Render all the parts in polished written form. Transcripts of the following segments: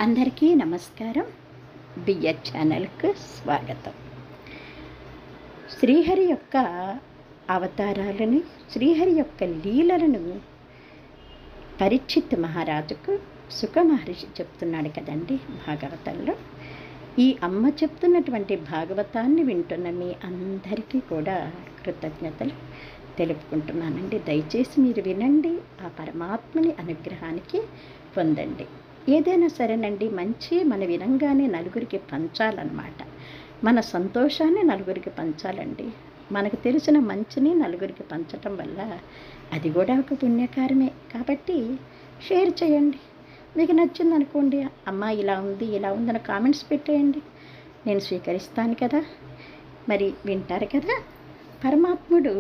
అందరికీ నమస్కారం. బిఎస్ ఛానల్కు స్వాగతం. శ్రీహరి యొక్క అవతారాలను, శ్రీహరి యొక్క లీలలను పరీక్షిత్ మహారాజుకు సుఖ మహర్షి చెప్తున్నాడు కదండి భాగవతంలో. ఈ అమ్మ చెప్తున్నటువంటి భాగవతాన్ని వింటున్న మీ అందరికీ కూడా కృతజ్ఞతలు తెలుపుకుంటున్నానండి. దయచేసి మీరు వినండి, ఆ పరమాత్మని అనుగ్రహానికి పొందండి. ఏదైనా సరేనండి, మంచి మన వినంగానే నలుగురికి పంచాలన్నమాట. మన సంతోషాన్ని నలుగురికి పంచాలండి. మనకు తెలిసిన మంచిని నలుగురికి పంచటం వల్ల అది కూడా ఒక పుణ్యకార్యమే. కాబట్టి షేర్ చేయండి. మీకు నచ్చింది అనుకోండి, అమ్మ ఇలా ఉంది ఇలా ఉందని కామెంట్స్ పెట్టేయండి, నేను స్వీకరిస్తాను కదా. మరి వింటారు కదా. పరమాత్ముడు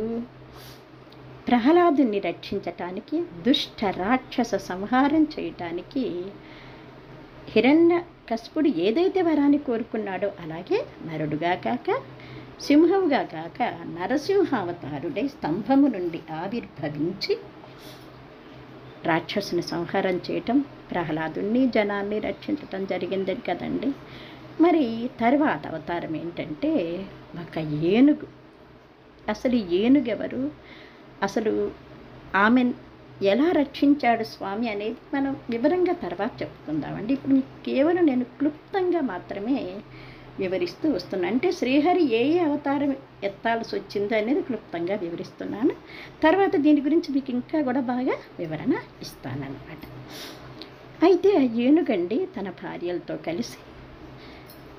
ప్రహ్లాదుని రక్షించటానికి, దుష్ట రాక్షస సంహారం చేయటానికి హిరణ్యకశిపుడు ఏదైతే వరాన్ని కోరుకున్నాడో అలాగే నరుడుగా కాక సింహముగా కాక నరసింహావతారుడై స్తంభము నుండి ఆవిర్భవించి రాక్షసుని సంహారం చేయటం, ప్రహ్లాదుని జనాన్ని రక్షించటం జరిగింది కదండి. మరి తర్వాత అవతారం ఏంటంటే ఒక ఏనుగు. అసలు ఏనుగు ఎవరు, అసలు ఆమె ఎలా రక్షించాడు స్వామి అనేది మనం వివరంగా తర్వాత చెప్పుకుందామండి. ఇప్పుడు మీకు కేవలం నేను క్లుప్తంగా మాత్రమే వివరిస్తూ వస్తున్నాను. అంటే శ్రీహరి ఏ అవతారం ఎత్తాల్సి వచ్చిందో అనేది క్లుప్తంగా వివరిస్తున్నాను. తర్వాత దీని గురించి మీకు ఇంకా కూడా బాగా వివరణ ఇస్తానన్నమాట. అయితే ఆ ఏనుగండి తన భార్యలతో కలిసి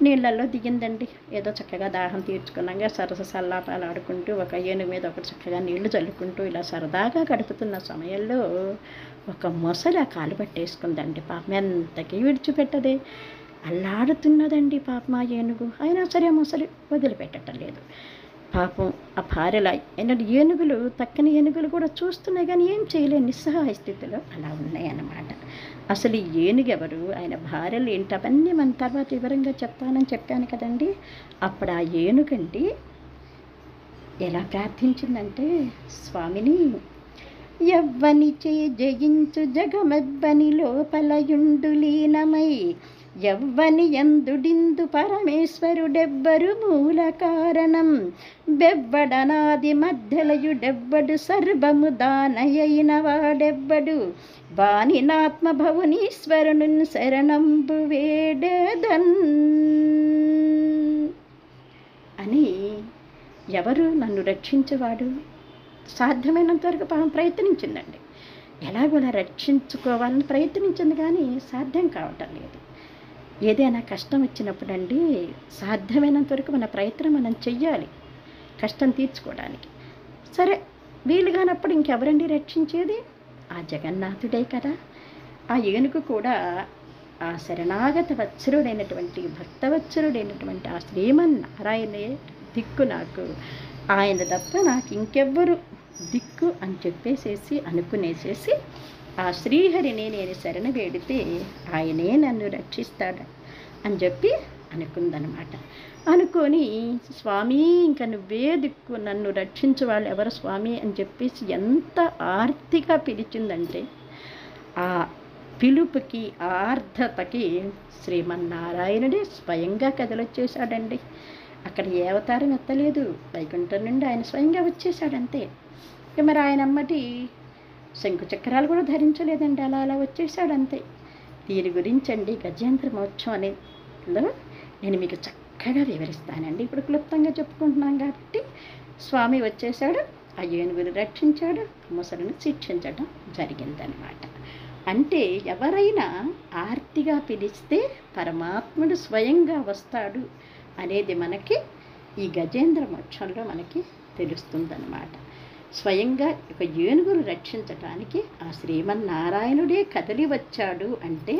నీళ్ళల్లో దిగిందండి. ఏదో చక్కగా దాహం తీర్చుకున్నాక సరస సల్లాపాలు ఆడుకుంటూ ఒక ఏనుగు మీద ఒకటి చక్కగా నీళ్లు చల్లుకుంటూ ఇలా సరదాగా గడుపుతున్న సమయంలో ఒక మొసలి ఆ కాలు పట్టేసుకుందండి. పాపం ఎంతకీ విడిచిపెట్టదే, అల్లాడుతున్నదండి పాపం ఆ ఏనుగు. అయినా సరే మొసలి వదిలిపెట్టడం లేదు. పాపం ఆ భార్యల ఏనుగులు, తక్కని ఏనుగులు కూడా చూస్తున్నాయి కానీ ఏం చేయలేని నిస్సహాయ స్థితిలో అలా ఉన్నాయన్నమాట. అసలు ఏనుగు ఎవరు, ఆయన భార్యలు ఏంటి, అవన్నీ మన తర్వాత వివరంగా చెప్తానని చెప్పాను కదండి. అప్పుడు ఆ ఏనుగండి ఎలా ప్రార్థించిందంటే, స్వామిని ఎవ్వనిచే జయించు జగమెవ్వని లోపలయుండు లీనమై ఎవ్వని ఎందుడిందు పరమేశ్వరుడెవ్వరు మూల కారణం బెవ్వడనాది మధ్యలయుడెవ్వడు సర్వము దానయైన వాడెవ్వడు వానినాత్మభవునీశ్వరును శరణంబు వేడదన్ అని. ఎవరు నన్ను రక్షించేవాడు? సాధ్యమైనంత వరకు ప్రయత్నించిందండి. ఎలాగోలా రక్షించుకోవాలని ప్రయత్నించింది కానీ సాధ్యం కావటం లేదు. ఏదైనా కష్టం వచ్చినప్పుడు అండి సాధ్యమైనంత వరకు మన ప్రయత్నం మనం చెయ్యాలి కష్టం తీర్చుకోవడానికి. సరే వీలు కానప్పుడు ఇంకెవరండి రక్షించేది? ఆ జగన్నాథుడే కదా. ఆ ఏనుగు కూడా ఆ శరణాగత వత్సరుడైనటువంటి భక్తవత్సరుడైనటువంటి ఆ శ్రీమన్నారాయణే దిక్కు నాకు, ఆయన తప్ప నాకు ఇంకెవ్వరు దిక్కు అని చెప్పేసేసి అనుకునేసేసి ఆ శ్రీహరిని నేను శరణ వేడితే ఆయనే నన్ను రక్షిస్తాడు అని చెప్పి అనుకుందనమాట. అనుకొని స్వామి ఇంకా నువ్వే దిక్కు, నన్ను రక్షించే వాళ్ళు ఎవరు స్వామి అని చెప్పేసి ఎంత ఆర్తిగా పిలిచిందంటే ఆ పిలుపుకి ఆర్ధతకి శ్రీమన్నారాయణుడే స్వయంగా కదలొచ్చేశాడండి. అక్కడ ఏ అవతారం ఎత్తలేదు, వైకుంఠం నుండి ఆయన స్వయంగా వచ్చేసాడంతే. మరి ఆయన అమ్మటి శంకు చక్రాలు కూడా ధరించలేదండి, అలా అలా వచ్చేసాడంతే. దీని గురించి అండి గజేంద్ర మోక్షం అనేలో నేను మీకు చక్కగా వివరిస్తానండి. ఇప్పుడు క్లుప్తంగా చెప్పుకుంటున్నాం కాబట్టి స్వామి వచ్చేసాడు, ఆ ఏనుగుని రక్షించాడు, ముసలిని శిక్షించడం జరిగిందనమాట. అంటే ఎవరైనా ఆర్తిగా పిలిస్తే పరమాత్ముడు స్వయంగా వస్తాడు అనేది మనకి ఈ గజేంద్ర మోక్షంలో మనకి తెలుస్తుందన్నమాట. స్వయంగా ఒక ఏనుగును రక్షించటానికి ఆ శ్రీమన్నారాయణుడే కదలి వచ్చాడు అంటే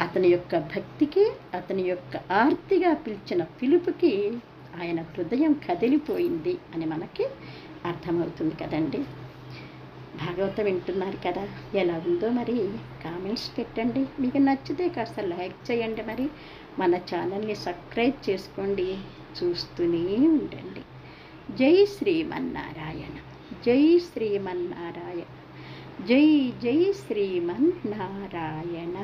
అతని యొక్క భక్తికి, అతని యొక్క ఆర్తిగా పిలిచిన పిలుపుకి ఆయన హృదయం కదిలిపోయింది అని మనకి అర్థమవుతుంది కదండి. భాగవతం వింటున్నారు కదా, ఎలా ఉందో మరి కామెంట్స్ పెట్టండి. మీకు నచ్చితే కాస్త లైక్ చేయండి. మరి మన ఛానల్ని సబ్స్క్రైబ్ చేసుకోండి, చూస్తూనే ఉండండి. జై శ్రీమన్నారాయణ, జై శ్రీమన్నారాయణ, జై జై శ్రీమన్నారాయణ.